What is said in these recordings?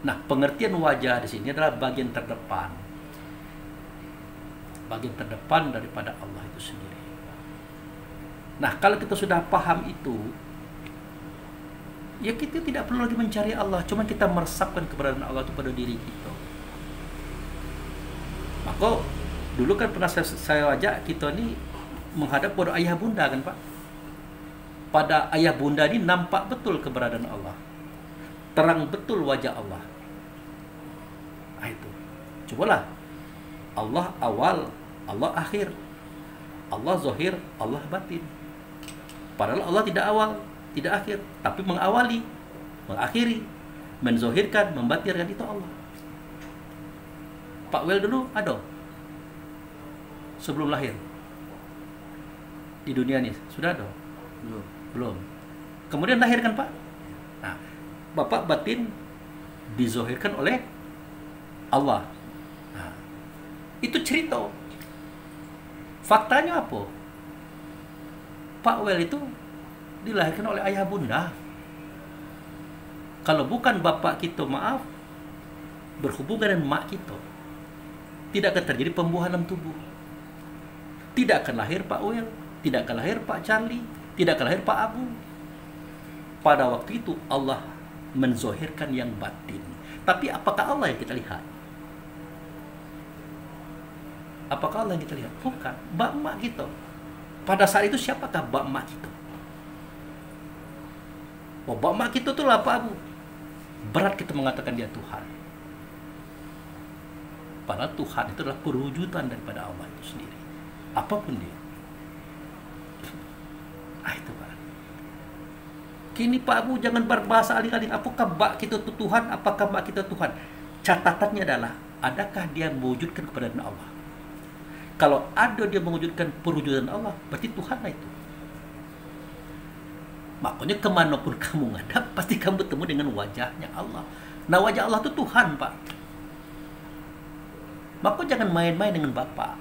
Nah, pengertian wajah di sini adalah bagian terdepan. Bagian terdepan daripada Allah itu sendiri. Nah, kalau kita sudah paham itu, ya kita tidak perlu lagi mencari Allah, cuma kita meresapkan keberadaan Allah itu pada diri kita. Maka dulu kan pernah saya ajak kita ni menghadap pada ayah bunda kan Pak. Pada ayah bunda ni nampak betul keberadaan Allah, terang betul wajah Allah. Nah, itu cobalah, Allah awal, Allah akhir, Allah zahir, Allah batin. Padahal Allah tidak awal, tidak akhir, tapi mengawali, mengakhiri, menzohirkan, membatirkan, itu Allah. Pak Wel dulu ada sebelum lahir di dunia ini, sudah ada? Belum. Kemudian lahir kan Pak? Nah, Bapak batin dizohirkan oleh Allah. Nah, itu cerita. Faktanya apa? Pak Wel itu dilahirkan oleh ayah bunda. Kalau bukan bapak kita, maaf, berhubungan dengan mak kita, tidak akan terjadi pembuahan dalam tubuh. Tidak akan lahir Pak Wel, tidak akan lahir Pak Charlie, tidak akan lahir Pak Abu. Pada waktu itu Allah menzohirkan yang batin. Tapi apakah Allah yang kita lihat? Apakah Allah yang kita lihat? Bukan. Bak mak kita. Pada saat itu siapakah bak mak kita? Oh, bak mak kita itu lah Pak Abu. Berat kita mengatakan dia Tuhan. Padahal Tuhan itu adalah perwujudan daripada Allah itu sendiri. Apapun dia. Itu Pak. Kini Pak Abu jangan berbahasa alih-alih. Apakah bak kita itu Tuhan? Apakah bak kita Tuhan? Catatannya adalah, adakah dia mewujudkan keberadaan Allah? Kalau ada dia mewujudkan perwujudan Allah, berarti Tuhan lah itu. Makanya kemanapun kamu ngadap, pasti kamu bertemu dengan wajahnya Allah. Nah, wajah Allah itu Tuhan Pak. Maka jangan main-main dengan Bapak,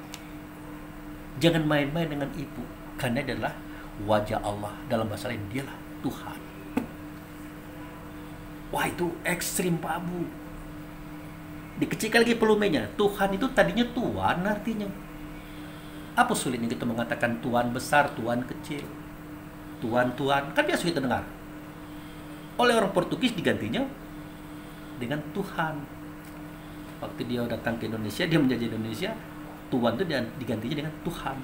jangan main-main dengan Ibu, karena dia adalah wajah Allah. Dalam bahasa lain, dialah Tuhan. Wah, itu ekstrim Pak Abu. Dikecilkan lagi volumenya. Tuhan itu tadinya Tuan artinya. Apa sulitnya kita mengatakan Tuan besar, Tuan kecil, Tuan-Tuan? Kan biasa kita dengar. Oleh orang Portugis digantinya dengan Tuhan. Waktu dia datang ke Indonesia, dia menjajah Indonesia, Tuan itu digantinya dengan Tuhan.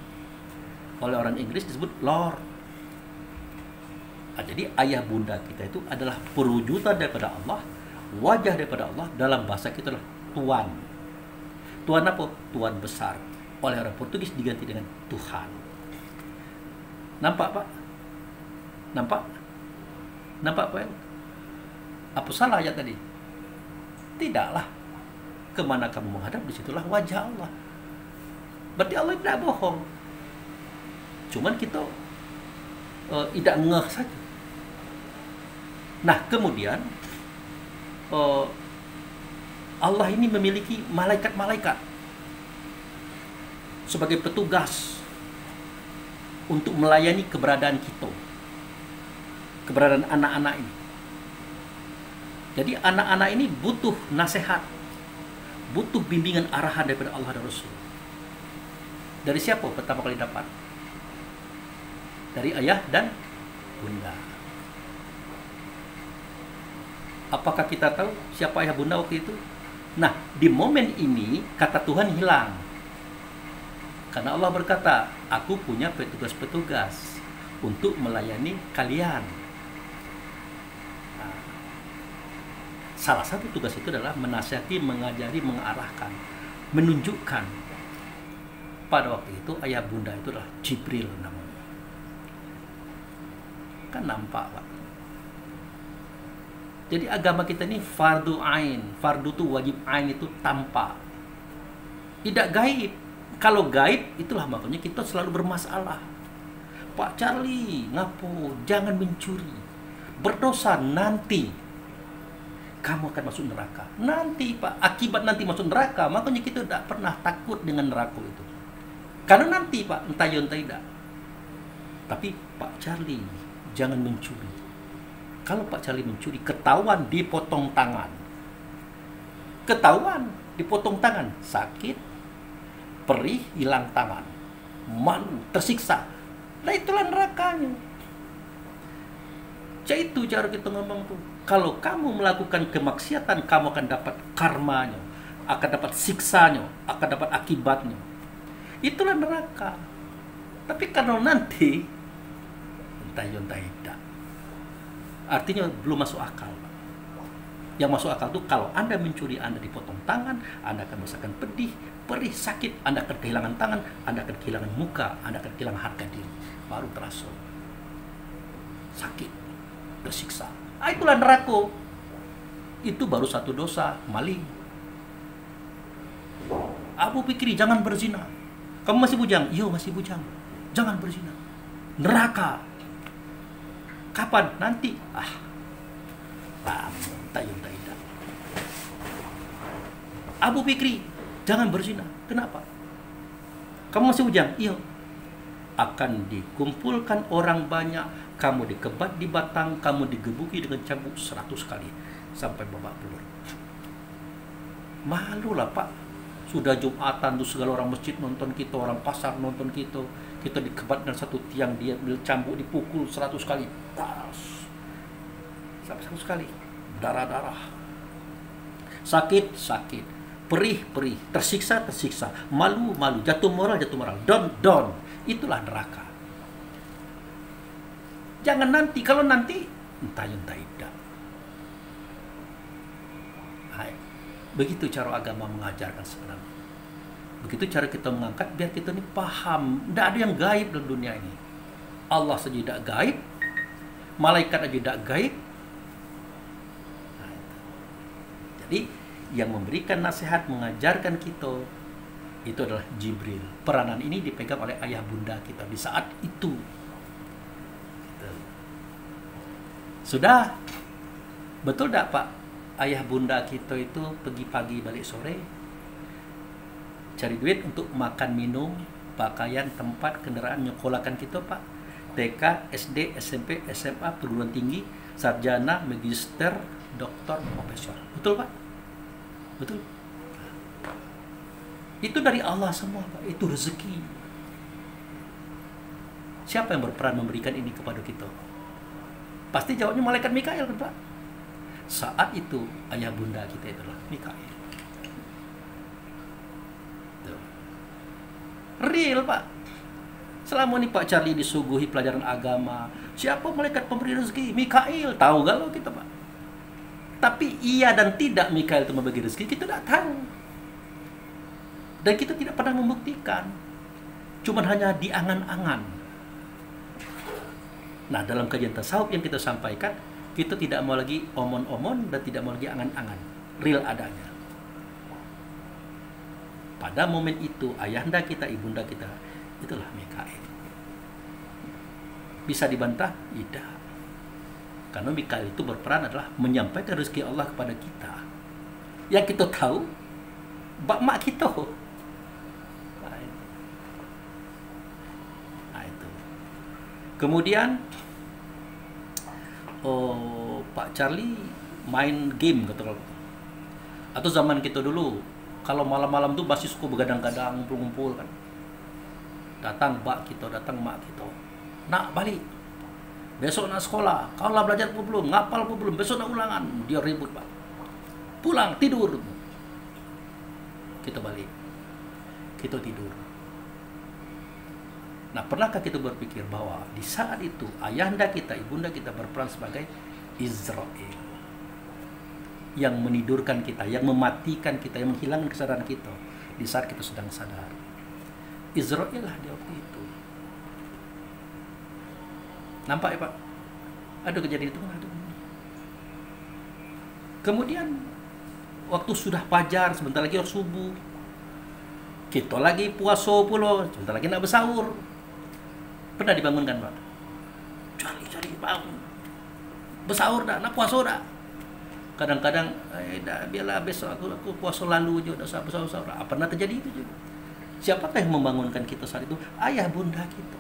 Oleh orang Inggris disebut Lord. Nah, jadi ayah bunda kita itu adalah perwujudan daripada Allah, wajah daripada Allah. Dalam bahasa kita adalah Tuan. Tuan apa? Tuan besar. Oleh orang Portugis diganti dengan Tuhan. Nampak Pak? Nampak? Nampak Pak? Apa salah ayat tadi? Tidaklah. Kemana kamu menghadap, disitulah wajah Allah. Berarti Allah tidak bohong. Cuman kita tidak ngeh saja. Nah, kemudian Allah ini memiliki malaikat-malaikat sebagai petugas untuk melayani keberadaan kita, keberadaan anak-anak ini. Jadi anak-anak ini butuh nasihat, butuh bimbingan arahan daripada Allah dan Rasul. Dari siapa pertama kali dapat? Dari ayah dan bunda. Apakah kita tahu siapa ayah bunda waktu itu? Nah, di momen ini kata Tuhan hilang. Karena Allah berkata, aku punya petugas-petugas untuk melayani kalian. Nah, salah satu tugas itu adalah menasihati, mengajari, mengarahkan, menunjukkan. Pada waktu itu ayah bunda itu adalah Jibril namanya. Kan nampak Pak. Jadi agama kita ini fardu ain. Fardu itu wajib, ain itu tampak. Tidak gaib. Kalau gaib, itulah makanya kita selalu bermasalah. Pak Charlie, ngapo? Jangan mencuri. Berdosa nanti kamu akan masuk neraka. Nanti Pak, akibat nanti masuk neraka, makanya kita tidak pernah takut dengan neraka itu. Karena nanti Pak, entah ya entah tidak. Tapi Pak Charlie, jangan mencuri. Kalau Pak Charlie mencuri, ketahuan dipotong tangan. Ketahuan, dipotong tangan, sakit, perih, hilang tangan, malu, tersiksa. Nah itulah nerakanya. Jadi itu cara kita ngomong tuh. Kalau kamu melakukan kemaksiatan, kamu akan dapat karmanya, akan dapat siksanya, akan dapat akibatnya. Itulah neraka. Tapi kalau nanti entah tidak, artinya belum masuk akal. Yang masuk akal itu kalau Anda mencuri, Anda dipotong tangan, Anda akan merasakan pedih, perih, sakit, Anda akan kehilangan tangan, Anda akan kehilangan muka, Anda akan kehilangan harga diri. Baru terasa sakit, tersiksa. Itulah neraka. Itu baru satu dosa, maling. Abu Fikri, jangan berzina. Kamu masih bujang? Iya, masih bujang. Jangan berzina. Neraka. Kapan? Nanti. Tidak. Abu Fikri, jangan berzina. Kenapa? Kamu masih bujang? Iya. Akan dikumpulkan orang banyak, kamu dikebat di batang, kamu digebuki dengan cambuk 100 kali sampai babak belur. Malulah Pak. Sudah Jumatan tuh segala orang masjid nonton kita, orang pasar nonton kita dikebat dengan satu tiang, dia cambuk, dipukul 100 kali. Sampai 100 kali. Darah-darah. Sakit, perih, tersiksa, malu, jatuh moral, down. Itulah neraka. Jangan nanti, kalau nanti entah tidak. Begitu cara agama mengajarkan sebenarnya. Begitu cara kita mengangkat biar kita ini paham. Tidak ada yang gaib dalam dunia ini. Allah saja tidak gaib, malaikat saja tidak gaib. Jadi yang memberikan nasihat, mengajarkan kita itu adalah Jibril. Peranan ini dipegang oleh ayah bunda kita di saat itu. Gitu. Sudah betul tidak Pak? Ayah bunda kita itu pergi pagi balik sore, cari duit untuk makan minum, pakaian, tempat, kendaraan, nyekolahkan kita Pak. TK, SD, SMP, SMA, perguruan tinggi, sarjana, magister, doktor, profesor. Betul Pak? Betul. Itu dari Allah semua Pak. Itu rezeki. Siapa yang berperan memberikan ini kepada kita? Pasti jawabnya malaikat Mikail kan Pak. Saat itu ayah bunda kita itulah Mikail. Real Pak. Selama ini Pak Charlie disuguhi pelajaran agama. Siapa malaikat pemberi rezeki? Mikail. Tahu gak lo kita Pak? Tapi iya dan tidak Mikail itu membagi rezeki, kita tidak tahu. Dan kita tidak pernah membuktikan. Cuman hanya di angan-angan. Nah, dalam kajian tasawuf yang kita sampaikan, kita tidak mau lagi omon-omon dan tidak mau lagi angan-angan. Real adanya. Pada momen itu, ayahanda kita, ibunda kita, itulah Mikail. Bisa dibantah? Tidak. Karena Mikail itu berperan adalah menyampaikan rezeki Allah kepada kita. Yang kita tahu, mak kita. Nah, itu. Kemudian, Pak Charlie main game kata. Atau zaman kita dulu, kalau malam-malam tuh masih suka begadang-gadang, ngumpul-ngumpul kan. Datang mak kita. Nak balik. Besok nak sekolah, kau lah belajar pun belum, ngapal pun belum, besok nak ulangan. Dia ribut Pak. Pulang, tidur. Kita balik. Kita tidur. Nah, pernahkah kita berpikir bahwa di saat itu ayahanda kita, ibunda kita berperan sebagai Israel yang menidurkan kita, yang mematikan kita, yang menghilangkan kesadaran kita di saat kita sedang sadar. Israel lah di waktu itu. Nampak ya Pak? Ada kejadian itu kan ada. Kemudian waktu sudah fajar, sebentar lagi subuh, kita lagi puasa pula, sebentar lagi nak bersahur. Pernah dibangunkan Pak? Cari bangun. Bersahur dah, nak puasa dah. Kadang-kadang, dah biarlah besok aku puasa lalu je, dah bersahur. Pernah terjadi itu juga. Siapakah yang membangunkan kita saat itu? Ayah bunda kita.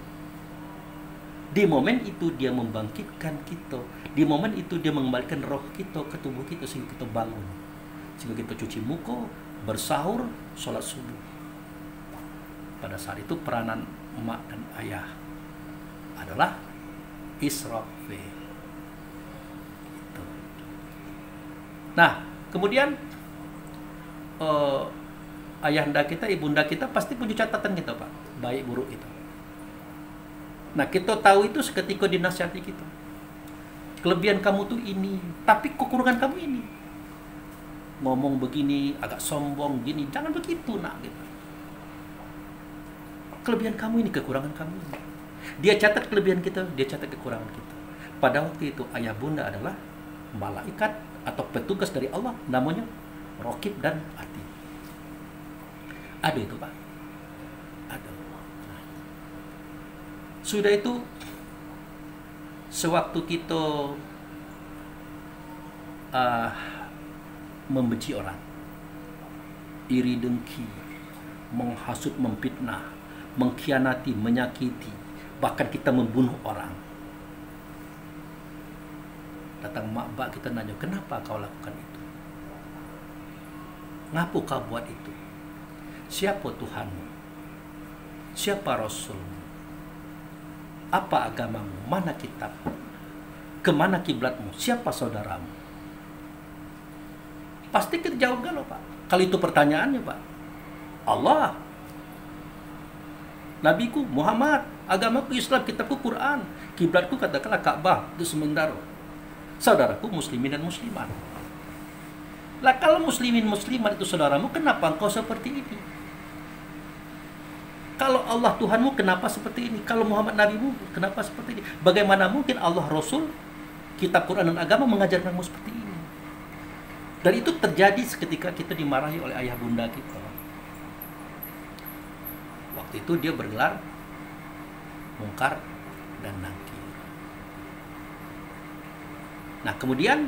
Di momen itu dia membangkitkan kita. Di momen itu dia mengembalikan roh kita ke tubuh kita sehingga kita bangun. Sehingga kita cuci muka, bersahur, sholat subuh. Pada saat itu peranan emak dan ayah adalah Israfil. Gitu. Nah, kemudian ayahanda kita, ibunda kita pasti punya catatan kita, Pak, baik buruk itu. Nah, kita tahu itu seketika dinasihati kita. Kelebihan kamu tuh ini, tapi kekurangan kamu ini. Ngomong begini, agak sombong gini, jangan begitu, nak, gitu. Kelebihan kamu ini, kekurangan kamu ini. Dia catat kelebihan kita, dia catat kekurangan kita. Pada waktu itu ayah bunda adalah malaikat atau petugas dari Allah, namanya Raqib dan Atid. Ada itu, Pak. Ada. Sudah itu, sewaktu kita membenci orang, iri dengki, menghasut, memfitnah, mengkhianati, menyakiti, bahkan kita membunuh orang. Datang mak bak kita nanya, kenapa kau lakukan itu? Ngapa kau buat itu? Siapa Tuhanmu? Siapa Rasulmu? Apa agamamu? Mana kitabmu? Kemana kiblatmu? Siapa saudaramu? Pasti kita jawab galau, Pak. Kalau itu pertanyaannya, Pak. Allah, Nabiku Muhammad, agamaku Islam, kitabku Quran, kiblatku katakanlah Ka'bah, itu sementara. Saudaraku muslimin dan muslimat. Lah kalau muslimin muslimat itu saudaramu, kenapa engkau seperti ini? Kalau Allah Tuhanmu, kenapa seperti ini? Kalau Muhammad Nabimu, kenapa seperti ini? Bagaimana mungkin Allah Rasul, kitab Quran dan agama mengajarkanmu seperti ini? Dan itu terjadi seketika kita dimarahi oleh ayah bunda kita. Waktu itu dia bergelar Mungkar dan Nakir. Nah, kemudian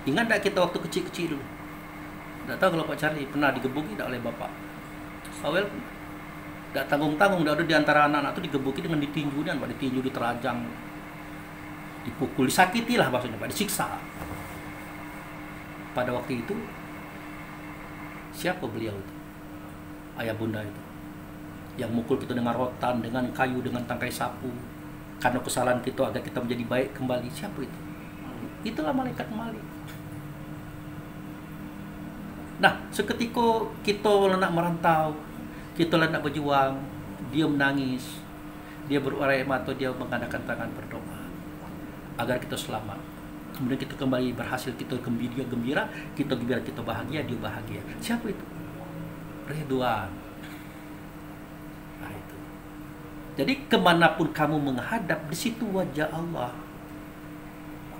ingat tak kita waktu kecil-kecil dulu? Tak tahu kalau Pak Charlie pernah digebuki tak oleh bapak? Awel tak tanggung-tanggung, tak ada di antara anak-anak itu digebuki dengan ditinju, dan Pak, ditinju, diterajang, dipukul, disakiti lah maksudnya, Pak, disiksa. Pada waktu itu siapa beliau itu? Ayah bunda itu yang mukul kita dengan rotan, dengan kayu, dengan tangkai sapu, karena kesalahan kita agar kita menjadi baik kembali. Siapa itu? Itulah malaikat Malik. Nah, seketika kita nak merantau, kita nak berjuang, dia menangis, dia berurai mata, dia mengadakan tangan berdoa agar kita selamat. Kemudian kita kembali berhasil, kita gembira, kita gembira, kita bahagia, dia bahagia. Siapa itu? Ridwan. Nah, itu. Jadi kemanapun kamu menghadap, di situ wajah Allah.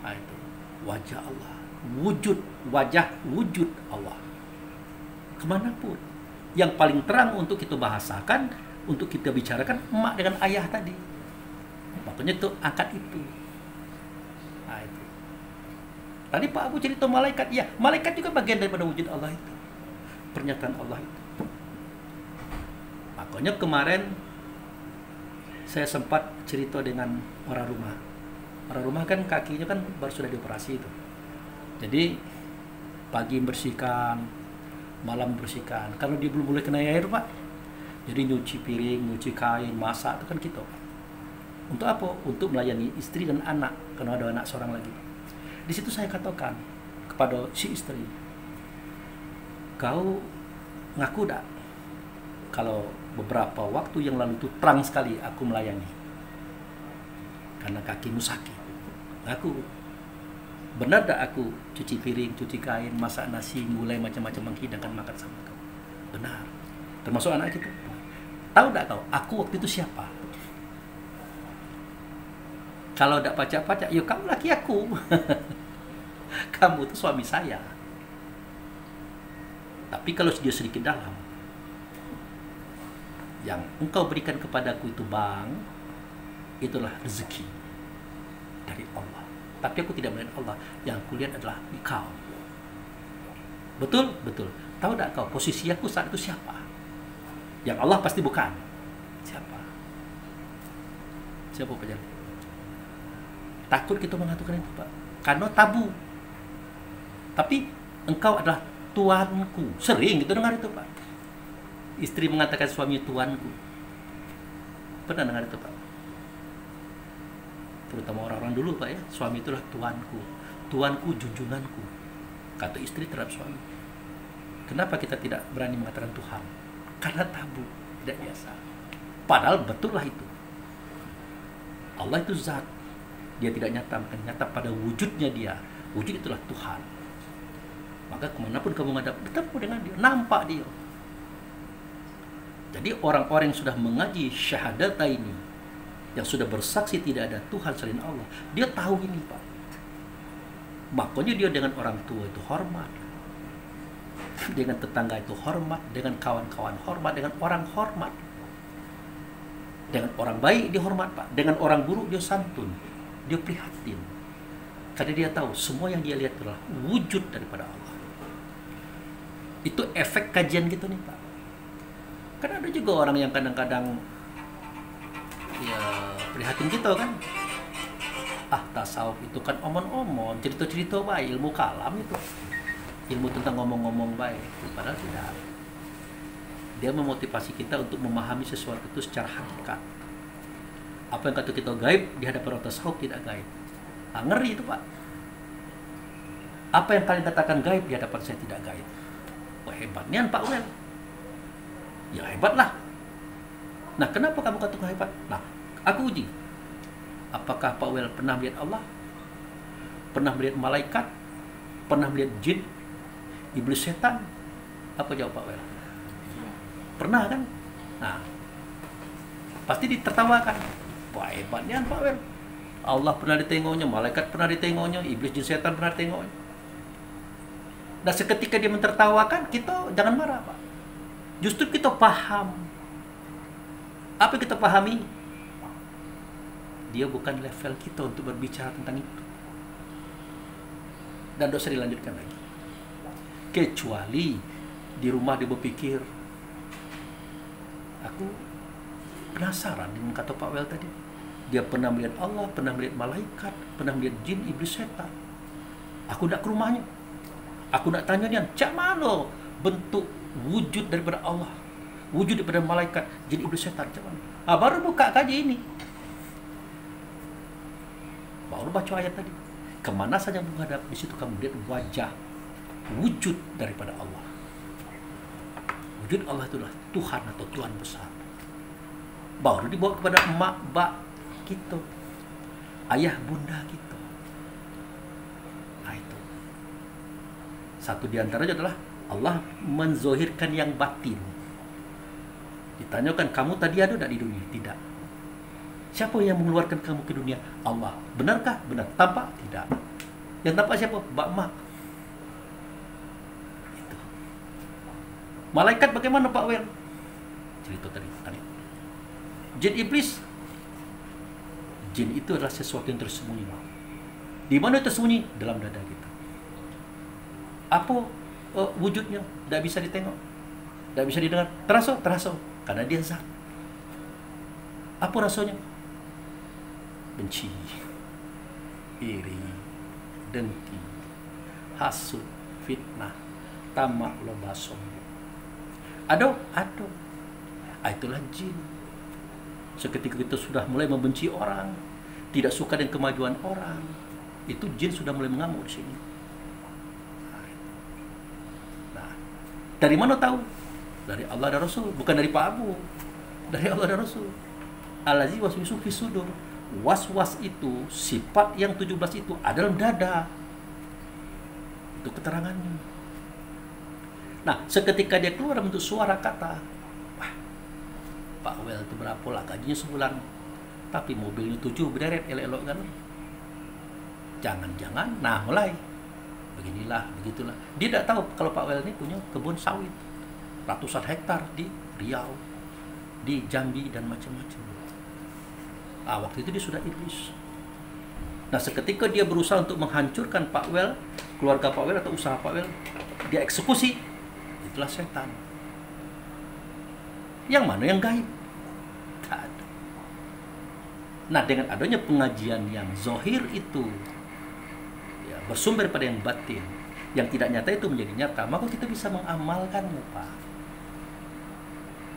Nah, itu. Wajah Allah. Wujud Allah. Kemanapun. Yang paling terang untuk kita bahasakan, untuk kita bicarakan, emak dengan ayah tadi. Makanya itu angkat itu. Nah, itu. Tadi Pak Abu cerita malaikat, ya, malaikat juga bagian daripada wujud Allah itu. Pernyataan Allah itu. Makanya kemarin saya sempat cerita dengan orang rumah. Orang rumah kan kakinya kan baru sudah dioperasi itu. Jadi pagi bersihkan, malam bersihkan. Kalau dia belum boleh kena air, Pak, jadi nyuci piring, nyuci kain, masak itu kan kita. Untuk apa? Untuk melayani istri dan anak, karena ada anak seorang lagi. Di situ saya katakan kepada si istri, kau ngaku tak kalau beberapa waktu yang lalu itu terang sekali aku melayani karena kakimu sakit? Ngaku. Benar tak aku cuci piring, cuci kain, masak nasi, gulai, macam-macam menghidangkan makan sama kau? Benar. Termasuk anak kita. Tahu tak kau, aku waktu itu siapa? Kalau tak pacak-pacak, ya kamu laki aku. Kamu itu suami saya. Tapi kalau dia sedikit dalam, yang engkau berikan kepadaku itu, Bang, itulah rezeki dari Allah. Tapi aku tidak melihat Allah, yang aku lihat adalah engkau. Betul? Betul. Tahu tak kau, posisi aku saat itu siapa? Yang Allah pasti bukan. Siapa? Siapa Pak Jalil? Takut kita mengatakan itu, Pak, karena tabu. Tapi engkau adalah tuanku. Sering gitu dengar itu, Pak. Istri mengatakan suami tuanku. Pernah dengar itu, Pak? Terutama orang-orang dulu, Pak, ya. Suami itulah tuanku. Tuanku, junjunganku. Kata istri terhadap suami. Kenapa kita tidak berani mengatakan Tuhan? Karena tabu, tidak biasa. Padahal betul lah itu. Allah itu zat. Dia tidak nyata, bukan nyata pada wujudnya dia. Wujud itulah Tuhan. Maka kemanapun kamu menghadap, bertemu dengan dia, nampak dia. Jadi orang-orang yang sudah mengaji syahadata ini, yang sudah bersaksi tidak ada Tuhan selain Allah, dia tahu ini, Pak. Makanya dia dengan orang tua itu hormat, dengan tetangga itu hormat, dengan kawan-kawan hormat, dengan orang hormat, dengan orang baik dia hormat, Pak. Dengan orang buruk dia santun, dia prihatin. Karena dia tahu semua yang dia lihat adalah wujud daripada Allah. Itu efek kajian gitu nih, Pak. Karena ada juga orang yang kadang-kadang ya prihatin gitu kan. Tasawuf itu kan omon-omon, cerita-cerita baik, ilmu kalam itu. Ilmu tentang ngomong-ngomong baik. Padahal tidak. Dia memotivasi kita untuk memahami sesuatu itu secara hakikat. Apa yang kata kita gaib di hadapan orang tasawuf tidak gaib. Ngeri itu, Pak. Apa yang kalian katakan gaib di hadapan saya tidak gaib. Wah, hebatnya Pak Wel. Ya hebatlah. Nah, kenapa kamu katakan hebat? Nah, aku uji. Apakah Pak Wel pernah melihat Allah? Pernah melihat malaikat? Pernah melihat jin? Iblis, setan? Apa jawab Pak Wel? Pernah kan? Nah, pasti ditertawakan. Wah, hebatnya Pak Wel. Allah pernah ditengoknya, malaikat pernah ditengoknya, iblis, jin, setan pernah ditengoknya. Dan seketika dia mentertawakan, kita jangan marah, Pak. Justru kita paham. Apa yang kita pahami? Dia bukan level kita untuk berbicara tentang itu. Dan dosa dilanjutkan lagi. Kecuali di rumah dia berpikir, aku penasaran dengan kata Pak Wel tadi. Dia pernah melihat Allah, pernah melihat malaikat, pernah melihat jin, iblis, setan. Aku nak ke rumahnya. Aku nak tanya dia, cak mana bentuk wujud daripada Allah, wujud daripada malaikat, jin, iblis, setan, cak mana? Baru buka kaji ini. Baru baca ayat tadi. Kemana saja menghadap, di situ kamu lihat wajah, wujud daripada Allah. Wujud Allah itulah Tuhan atau Tuhan besar. Baru dibawa kepada emak, bak kita, ayah, bunda kita. Nah itu. Satu di antaranya adalah Allah menzohirkan yang batin. Ditanyakan, kamu tadi ada tidak di dunia? Tidak. Siapa yang mengeluarkan kamu ke dunia? Allah. Benarkah? Benar. Tampak? Tidak. Yang tampak siapa? Mbak Mak. Itu. Malaikat bagaimana Pak Wel? Cerita tadi. Jin, iblis. Jin itu adalah sesuatu yang tersembunyi. Di mana tersembunyi? Dalam dada kita. Apa wujudnya? Tidak bisa ditengok. Tidak bisa didengar. Terasa? Terasa. Karena dia zat. Apa rasanya? Benci, iri, dengki, hasud, fitnah, tamak, loba, sombong. Ado. Itulah jin. Seketika kita sudah mulai membenci orang, tidak suka dengan kemajuan orang, itu jin sudah mulai mengamuk di sini. Nah, dari mana tahu? Dari Allah dan Rasul, bukan dari Pak Abu. Dari Allah dan Rasul. Allazi waswisu fi sudur. Was-was itu, sifat yang 17 itu ada dalam dada. Itu keterangannya. Nah, seketika dia keluar bentuk suara kata, wah, Pak Wel itu berapa lah gajinya sebulan, tapi mobilnya 7 berderet, elok-elok kan. Jangan-jangan, nah mulai beginilah, begitulah. Dia tidak tahu kalau Pak Wel ini punya kebun sawit ratusan hektar di Riau, di Jambi dan macam-macam. Waktu itu dia sudah iblis. Nah, seketika dia berusaha untuk menghancurkan Pak Wel, keluarga Pak Wel atau usaha Pak Wel, dia eksekusi. Itulah setan. Yang mana yang gaib? Tak ada. Nah, dengan adanya pengajian yang zohir itu, ya, bersumber pada yang batin, yang tidak nyata itu menjadi nyata, maka kita bisa mengamalkannya, Pak.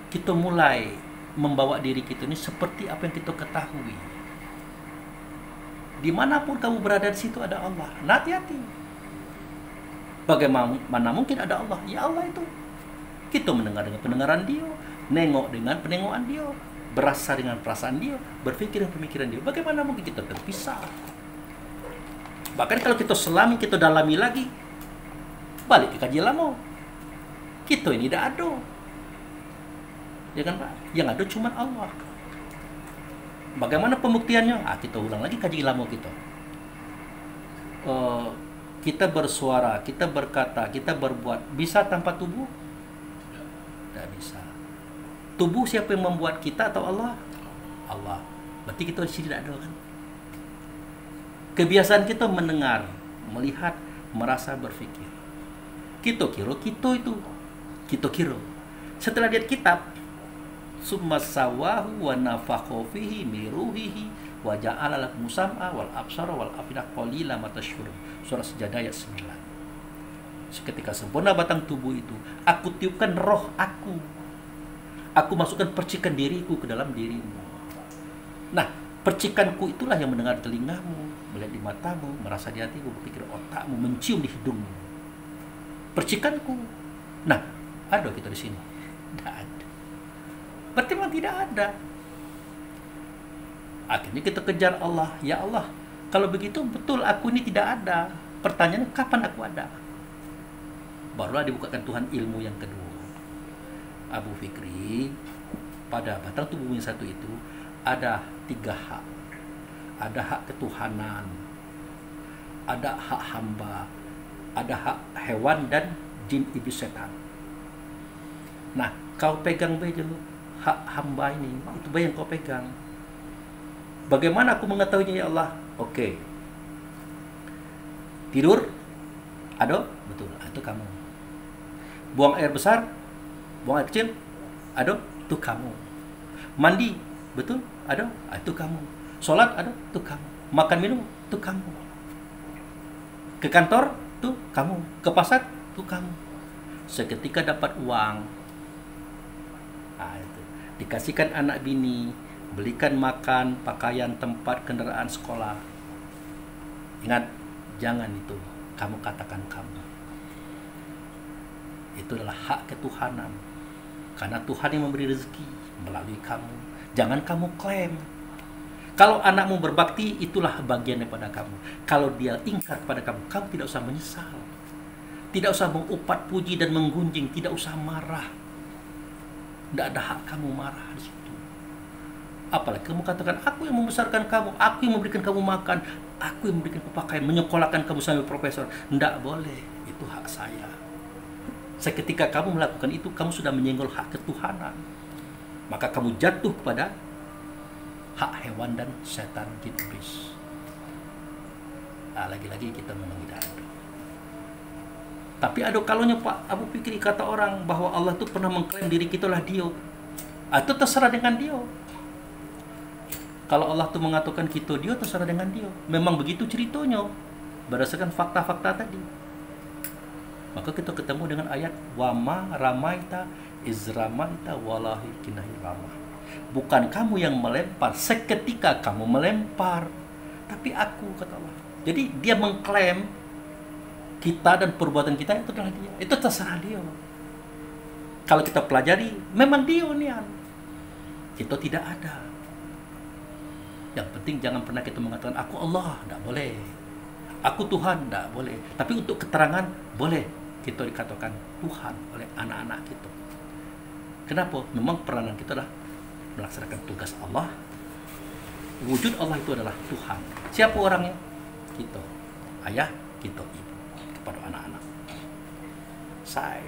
Kita mulai membawa diri kita ini seperti apa yang kita ketahui. Dimanapun kamu berada, di situ ada Allah. Nah, hati-hati. Bagaimana mungkin ada Allah? Ya Allah itu. Kita mendengar dengan pendengaran Dia, nengok dengan penengokan Dia, berasa dengan perasaan Dia, berpikir dengan pemikiran Dia. Bagaimana mungkin kita terpisah? Bahkan kalau kita selami, kita dalami lagi, balik ke kaji lama. Kita ini tidak ada. Ya kan, Pak? Yang ada cuma Allah. Bagaimana pembuktiannya? Kita ulang lagi kaji lama kita. Kita bersuara, kita berkata, kita berbuat bisa tanpa tubuh? Tidak bisa. Tubuh siapa yang membuat kita atau Allah? Allah. Berarti kita di sini tidak ada kan? Kebiasaan kita mendengar, melihat, merasa, berpikir. Kita kira itu. Kita kira. Setelah lihat kitab, summa sawahu wa nafakha fihi min ruhihi wa ja'ala lakum sam'a wal absara wal afida qalila ma tashkurun. Surah Sajadah ayat 9. Seketika sempurna batang tubuh itu, aku tiupkan roh aku. Aku masukkan percikan diriku ke dalam dirimu. Nah, percikanku itulah yang mendengar telingamu, melihat di matamu, merasa di hatimu, berpikir otakmu, mencium di hidungmu. Percikanku. Nah, ada kita di sini? Tidak ada. Berarti memang tidak ada. Akhirnya kita kejar Allah. Ya Allah, kalau begitu betul aku ini tidak ada. Pertanyaannya, kapan aku ada? Barulah dibukakan Tuhan ilmu yang kedua. Abu Fikri, pada batang tubuh yang satu itu ada 3 hak. Ada hak ketuhanan, ada hak hamba, ada hak hewan dan jin iblis setan. Nah, kau pegang baik dulu hak hamba ini, itu baik yang kau pegang. Bagaimana aku mengetahuinya, ya Allah? Oke. Tidur? Ada? Betul, itu kamu. Buang air besar? Buang air kecil? Ada? Itu kamu. Mandi? Betul? Ada? Itu kamu. Sholat? Ada? Itu kamu. Makan minum? Itu kamu. Ke kantor? Itu kamu. Ke pasar? Itu kamu. Seketika dapat uang, itu dikasihkan anak bini, belikan makan, pakaian, tempat, kendaraan, sekolah. Ingat, jangan itu kamu katakan kamu. Itu adalah hak ketuhanan. Karena Tuhan yang memberi rezeki melalui kamu. Jangan kamu klaim. Kalau anakmu berbakti, itulah bagian daripada kamu. Kalau dia ingkar kepada kamu, kamu tidak usah menyesal. Tidak usah mengupat puji dan menggunjing. Tidak usah marah. Tidak ada hak kamu marah di situ. Apalagi kamu katakan, aku yang membesarkan kamu, aku yang memberikan kamu makan, aku yang memberikan kamu pakaian, menyekolahkan kamu sampai profesor. Tidak boleh, itu hak saya. Seketika kamu melakukan itu, kamu sudah menyenggol hak ketuhanan. Maka kamu jatuh kepada hak hewan dan setan jin iblis. Lagi-lagi kita memang tidak ada. Tapi ada kalanya Pak Abu Fikri, kata orang bahwa Allah itu pernah mengklaim diri kita lah Dia. Itu terserah dengan Dia. Kalau Allah itu mengatakan kita Dia, terserah dengan Dia. Memang begitu ceritanya berdasarkan fakta-fakta tadi. Maka kita ketemu dengan ayat wama ramaita izramaita walahi kinahi ramah. Bukan kamu yang melempar, seketika kamu melempar, tapi aku, kata Allah. Jadi dia mengklaim kita dan perbuatan kita itu adalah Dia. Itu terserah Dia. Kalau kita pelajari, memang Dia nian. Kita tidak ada. Yang penting jangan pernah kita mengatakan aku Allah, tidak boleh. Aku Tuhan, tidak boleh. Tapi untuk keterangan boleh kita dikatakan Tuhan oleh anak-anak kita. Kenapa? Memang peranan kita adalah melaksanakan tugas Allah. Wujud Allah itu adalah Tuhan. Siapa orangnya? Kita, ayah, kita ibu, kepada anak-anak. Saya